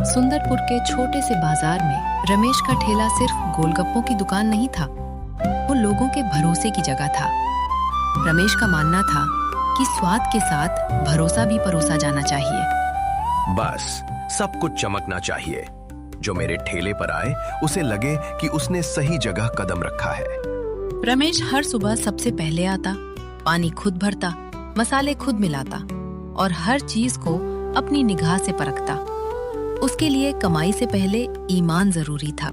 सुंदरपुर के छोटे से बाजार में रमेश का ठेला सिर्फ गोलगप्पों की दुकान नहीं था, वो लोगों के भरोसे की जगह था। रमेश का मानना था कि स्वाद के साथ भरोसा भी परोसा जाना चाहिए। बस सब कुछ चमकना चाहिए। जो मेरे ठेले पर आए उसे लगे कि उसने सही जगह कदम रखा है। रमेश हर सुबह सबसे पहले आता, पानी खुद भरता, मसाले खुद मिलाता और हर चीज को अपनी निगाह से परखता। उसके लिए कमाई से पहले ईमान जरूरी था।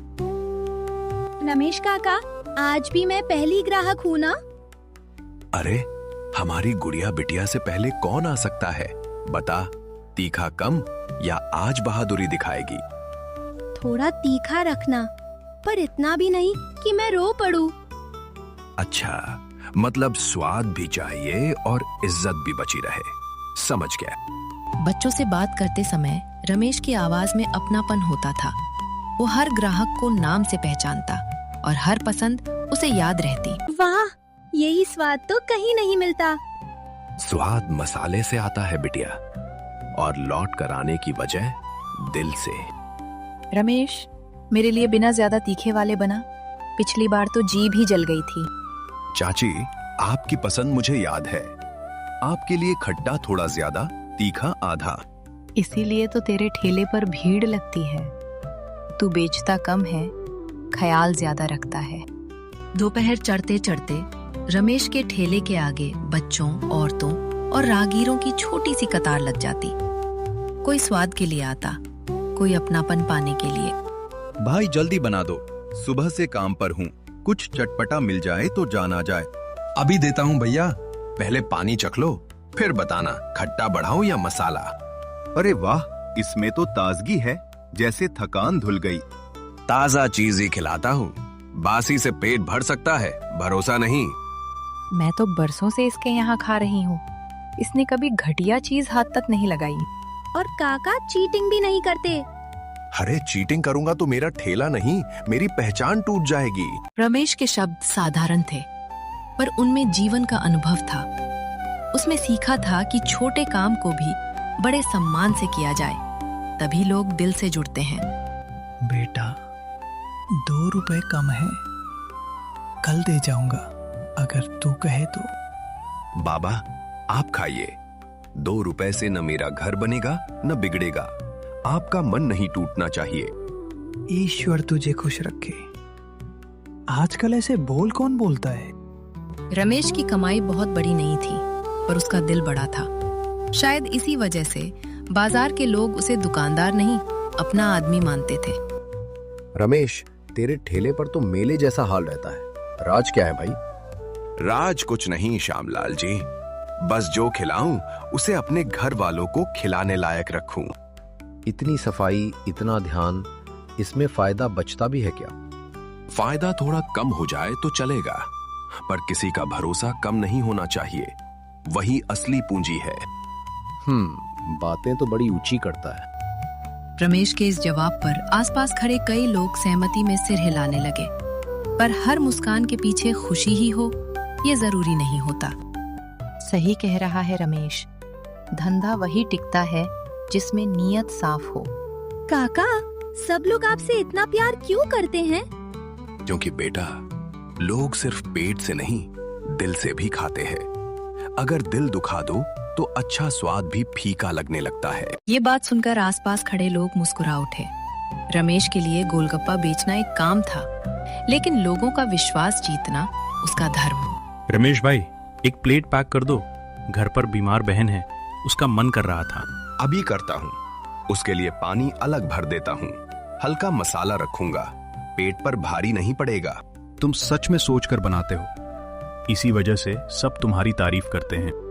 रमेश काका, आज भी मैं पहली ग्राहक हूँ ना? अरे, हमारी गुड़िया बिटिया से पहले कौन आ सकता है? बता, तीखा कम या आज बहादुरी दिखाएगी? थोड़ा तीखा रखना, पर इतना भी नहीं कि मैं रो पड़ूं। अच्छा, मतलब स्वाद भी चाहिए और इज्जत भी बची रहे। समझ गया। बच्चों से बात करते समय रमेश की आवाज में अपनापन होता था। वो हर ग्राहक को नाम से पहचानता और हर पसंद उसे याद रहती। वाह, यही स्वाद तो कहीं नहीं मिलता। स्वाद मसाले से आता है बिटिया, और लौट कर आने की वजह दिल से। रमेश, मेरे लिए बिना ज्यादा तीखे वाले बना। पिछली बार तो जीभ ही जल गई थी। चाची, आपकी पसंद मुझे याद है। आपके लिए खट्टा थोड़ा ज्यादा, तीखा आधा। इसीलिए तो तेरे ठेले पर भीड़ लगती है। तू बेचता कम है, ख्याल ज्यादा रखता है। दोपहर चढ़ते चढ़ते रमेश के ठेले के आगे बच्चों, औरतों और राहगीरों की छोटी सी कतार लग जाती। कोई स्वाद के लिए आता, कोई अपनापन पाने के लिए। भाई जल्दी बना दो, सुबह से काम पर हूँ। कुछ चटपटा मिल जाए तो जान आ जाए। अभी देता हूँ भैया, पहले पानी चख लो, फिर बताना खट्टा बढ़ाऊं या मसाला। अरे वाह, इसमें तो ताजगी है, जैसे थकान धुल गई। ताजा चीज ही खिलाता हूँ, बासी से पेट भर सकता है, भरोसा नहीं। मैं तो बरसों से इसके यहाँ खा रही हूँ। इसने कभी घटिया चीज हाथ तक नहीं लगाई। और काका चीटिंग भी नहीं करते। अरे, चीटिंग करूंगा तो मेरा ठेला नहीं, मेरी पहचान टूट जाएगी। रमेश के शब्द साधारण थे, पर उनमें जीवन का अनुभव था। उसमें सीखा था कि छोटे काम को भी बड़े सम्मान से किया जाए, तभी लोग दिल से जुड़ते हैं। बेटा, 2 रुपए कम है, कल दे जाऊंगा अगर तू कहे तो। बाबा, आप खाइए। 2 रुपए से न मेरा घर बनेगा न बिगड़ेगा। आपका मन नहीं टूटना चाहिए। ईश्वर तुझे खुश रखे। आजकल ऐसे बोल कौन बोलता है? रमेश की कमाई बहुत बड़ी नहीं थी, पर उसका दिल बड़ा था। शायद इसी वजह से बाजार के लोग उसे दुकानदार नहीं, अपना आदमी मानते थे। रमेश, तेरे ठेले पर तो मेले जैसा हाल रहता है। राज क्या है भाई? राज कुछ नहीं श्यामलाल जी, बस जो खिलाऊं उसे अपने घर वालों को खिलाने लायक रखूं। इतनी सफाई, इतना ध्यान, इसमें फायदा बचता भी है क्या? फायदा थोड़ा कम हो जाए तो चलेगा, पर किसी का भरोसा कम नहीं होना चाहिए। वही असली पूंजी है। बातें तो बड़ी ऊंची करता है। रमेश के इस जवाब पर आसपास खड़े कई लोग सहमति में सिर हिलाने लगे। पर हर मुस्कान के पीछे खुशी ही हो, ये जरूरी नहीं होता। सही कह रहा है रमेश। धंधा वही टिकता है जिसमें नीयत साफ हो। काका, सब लोग आपसे इतना प्यार क्यों करते हैं? क्योंकि बेटा, लोग सिर्फ पेट से नहीं, दिल से भी खाते हैं। अगर दिल दुखा दो तो अच्छा स्वाद भी फीका लगने लगता है। ये बात सुनकर आसपास खड़े लोग मुस्कुरा उठे। रमेश के लिए गोलगप्पा बेचना एक काम था, लेकिन लोगों का विश्वास जीतना उसका धर्म। रमेश भाई, एक प्लेट पैक कर दो। घर पर बीमार बहन है, उसका मन कर रहा था। अभी करता हूँ। उसके लिए पानी अलग भर देता हूँ। हल्का मसाला रखूंगा, पेट पर भारी नहीं पड़ेगा। तुम सच में सोच कर बनाते हो, इसी वजह से सब तुम्हारी तारीफ करते हैं।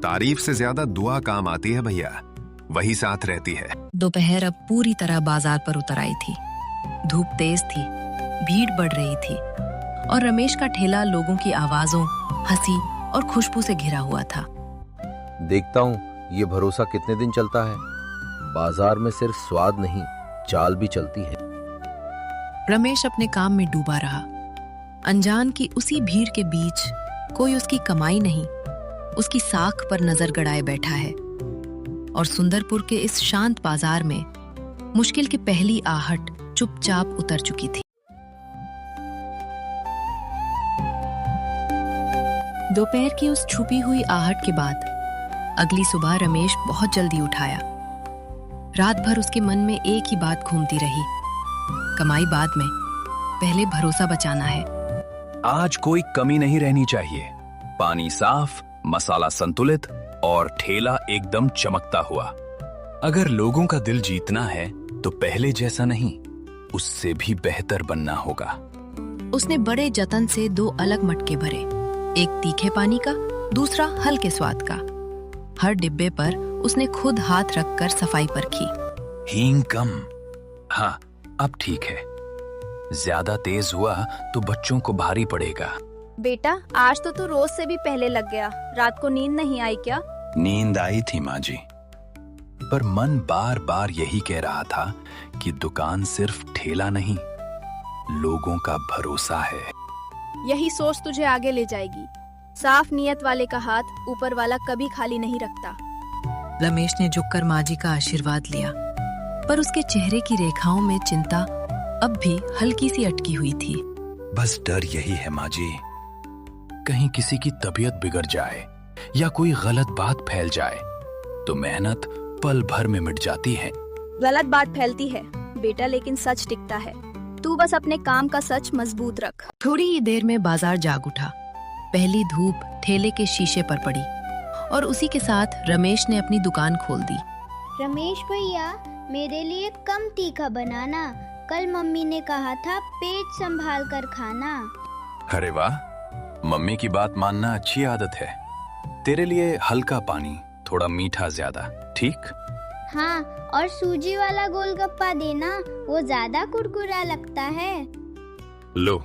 तारीफ से ज्यादा दुआ काम आती है भैया, वही साथ रहती है। दोपहर अब पूरी तरह बाजार पर उतर आई थी। धूप तेज थी, भीड़ बढ़ रही थी और रमेश का ठेला लोगों की आवाजों, हंसी और खुशबू से घिरा हुआ था। देखता हूँ ये भरोसा कितने दिन चलता है। बाजार में सिर्फ स्वाद नहीं, चाल भी चलती है। रमेश अपने काम में डूबा रहा। अनजान की उसी भीड़ के बीच कोई उसकी कमाई नहीं, उसकी साख पर नजर गड़ाए बैठा है। और सुंदरपुर के इस शांत बाजार में मुश्किल की पहली आहट चुपचाप उतर चुकी थी। दोपहर की उस छुपी हुई आहट के बाद अगली सुबह रमेश बहुत जल्दी उठाया। रात भर उसके मन में एक ही बात घूमती रही, कमाई बाद में, पहले भरोसा बचाना है। आज कोई कमी नहीं रहनी चाहिए। पानी साफ, मसाला संतुलित और ठेला एकदम चमकता हुआ। अगर लोगों का दिल जीतना है तो पहले जैसा नहीं, उससे भी बेहतर बनना होगा। उसने बड़े जतन से 2 अलग मटके भरे, एक तीखे पानी का, दूसरा हल्के स्वाद का। हर डिब्बे पर उसने खुद हाथ रखकर सफाई परखी। हींग कम। हाँ, अब ठीक है। ज्यादा तेज हुआ तो बच्चों को भारी पड़ेगा। बेटा, आज तो तू रोज से भी पहले लग गया। रात को नींद नहीं आई क्या? नींद आई थी माँ जी, पर मन बार बार यही कह रहा था कि दुकान सिर्फ ठेला नहीं, लोगों का भरोसा है। यही सोच तुझे आगे ले जाएगी। साफ नियत वाले का हाथ ऊपर वाला कभी खाली नहीं रखता। रमेश ने झुककर माँ जी का आशीर्वाद लिया, पर उसके चेहरे की रेखाओं में चिंता अब भी हल्की सी अटकी हुई थी। बस डर यही है माँ जी, कहीं किसी की तबीयत बिगड़ जाए या कोई गलत बात फैल जाए तो मेहनत पल भर में मिट जाती है। गलत बात फैलती है बेटा, लेकिन सच टिकता है। तू बस अपने काम का सच मजबूत रख। थोड़ी ही देर में बाजार जाग उठा। पहली धूप ठेले के शीशे पर पड़ी और उसी के साथ रमेश ने अपनी दुकान खोल दी। रमेश भैया, मेरे लिए कम तीखा बनाना। कल मम्मी ने कहा था पेट संभाल कर खाना। अरे वाह, मम्मी की बात मानना अच्छी आदत है। तेरे लिए हल्का पानी, थोड़ा मीठा ज्यादा, ठीक? हाँ, और सूजी वाला गोलगप्पा देना, वो ज्यादा कुरकुरा लगता है। लो,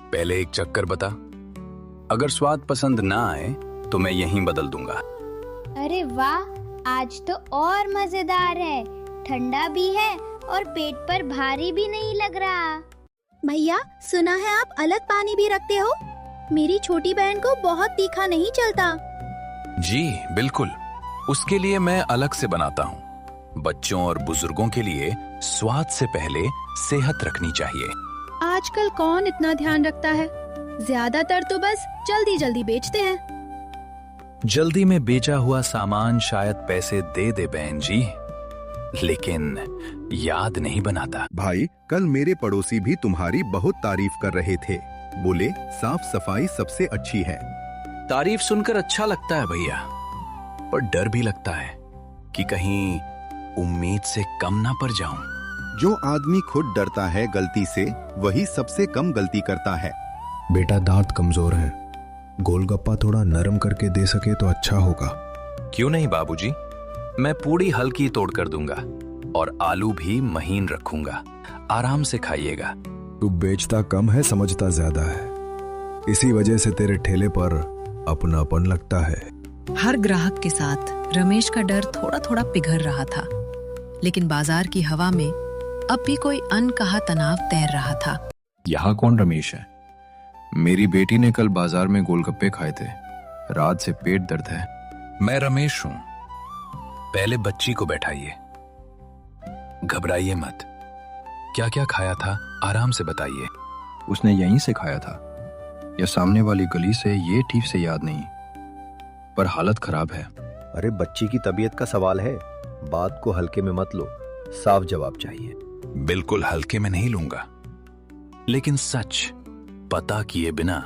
पहले एक चक्कर बता। अगर स्वाद पसंद ना आए तो मैं यहीं बदल दूंगा। अरे वाह, आज तो और मजेदार है। ठंडा भी है और पेट पर भारी भी नहीं लग रहा। भैया, सुना है आप अलग पानी भी रखते हो? मेरी छोटी बहन को बहुत तीखा नहीं चलता। जी बिल्कुल, उसके लिए मैं अलग से बनाता हूँ। बच्चों और बुजुर्गों के लिए स्वाद से पहले सेहत रखनी चाहिए। आजकल कौन इतना ध्यान रखता है? ज्यादातर तो बस जल्दी जल्दी बेचते हैं। जल्दी में बेचा हुआ सामान शायद पैसे दे दे बहन जी, लेकिन याद नहीं बनाता। भाई, कल मेरे पड़ोसी भी तुम्हारी बहुत तारीफ कर रहे थे। बोले साफ सफाई सबसे अच्छी है। तारीफ सुनकर अच्छा लगता है भैया, पर डर भी लगता है कि कहीं उम्मीद से कम ना पड़ जाऊं। जो आदमी खुद डरता है गलती से, वही सबसे कम गलती करता है। बेटा, दांत कमजोर हैं, गोलगप्पा थोड़ा नरम करके दे सके तो अच्छा होगा। क्यों नहीं बाबूजी, मैं पूड़ी हल्की तोड़ कर दूंगा और आलू भी महीन रखूंगा। आराम से खाइएगा। तू बेचता कम है, समझता ज्यादा है। इसी वजह से तेरे ठेले पर अपनापन लगता है। हर ग्राहक के साथ रमेश का डर थोड़ा थोड़ा पिघल रहा था, लेकिन बाजार की हवा में अब भी कोई अनकहा तनाव तैर रहा था। यहाँ कौन रमेश है? मेरी बेटी ने कल बाजार में गोलगप्पे खाए थे, रात से पेट दर्द है। मैं रमेश हूं। पहले बच्ची को बैठाइए, घबराइए मत। क्या क्या खाया था, आराम से बताइए। उसने यहीं से खाया था या सामने वाली गली से, ये ठीक से याद नहीं, पर हालत खराब है। अरे बच्ची की तबीयत का सवाल है, बात को हल्के में मत लो, साफ जवाब चाहिए। बिल्कुल हल्के में नहीं लूंगा, लेकिन सच पता किए बिना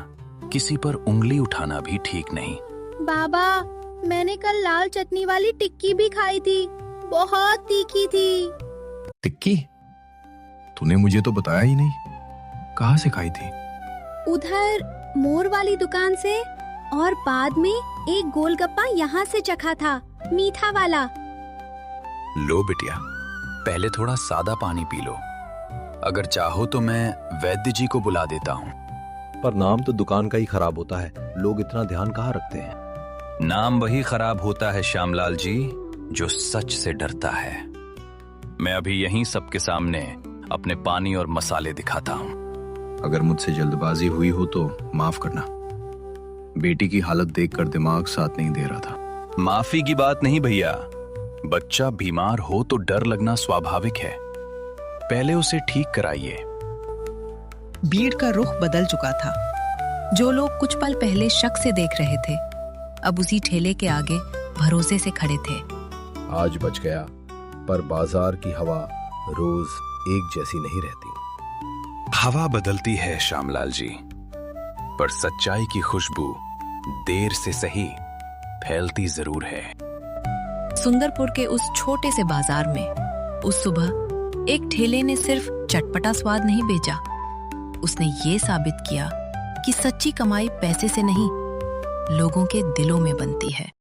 किसी पर उंगली उठाना भी ठीक नहीं। बाबा, मैंने कल लाल चटनी वाली टिक्की भी खाई थी, बहुत तीखी थी। टिक्की? तूने मुझे तो बताया ही नहीं। कहाँ से खाई थी? उधर मोर वाली दुकान से, और बाद में एक गोलगप्पा यहाँ से चखा था, मीठा वाला। लो बिटिया, पहले थोड़ा सादा पानी पी लो। अगर चाहो तो मैं वैद्य जी को बुला देता हूँ। पर नाम तो दुकान का ही खराब होता है, लोग इतना ध्यान कहाँ रखते हैं। नाम वही खराब होता है श्यामलाल जी, जो सच से डरता है। मैं अभी यहीं सबके सामने अपने पानी और मसाले दिखाता हूँ। अगर मुझसे जल्दबाजी हुई हो तो माफ करना। बेटी की हालत देखकर दिमाग साथ नहीं दे रहा था। माफी की बात नहीं भैया, बच्चा बीमार हो तो डर लगना स्वाभाविक है। पहले उसे ठीक कराइए। भीड़ का रुख बदल चुका था। जो लोग कुछ पल पहले शक से देख रहे थे, अब उसी ठेले के आगे भरोसे से खड़े थे। आज बच गया, पर बाजार की हवा रोज एक जैसी नहीं रहती। हवा बदलती है श्यामलाल जी, पर सच्चाई की खुशबू देर से सही फैलती जरूर है। सुंदरपुर के उस छोटे से बाजार में उस सुबह एक ठेले ने सिर्फ चटपटा स्वाद नहीं बेचा, उसने ये साबित किया कि सच्ची कमाई पैसे से नहीं, लोगों के दिलों में बनती है।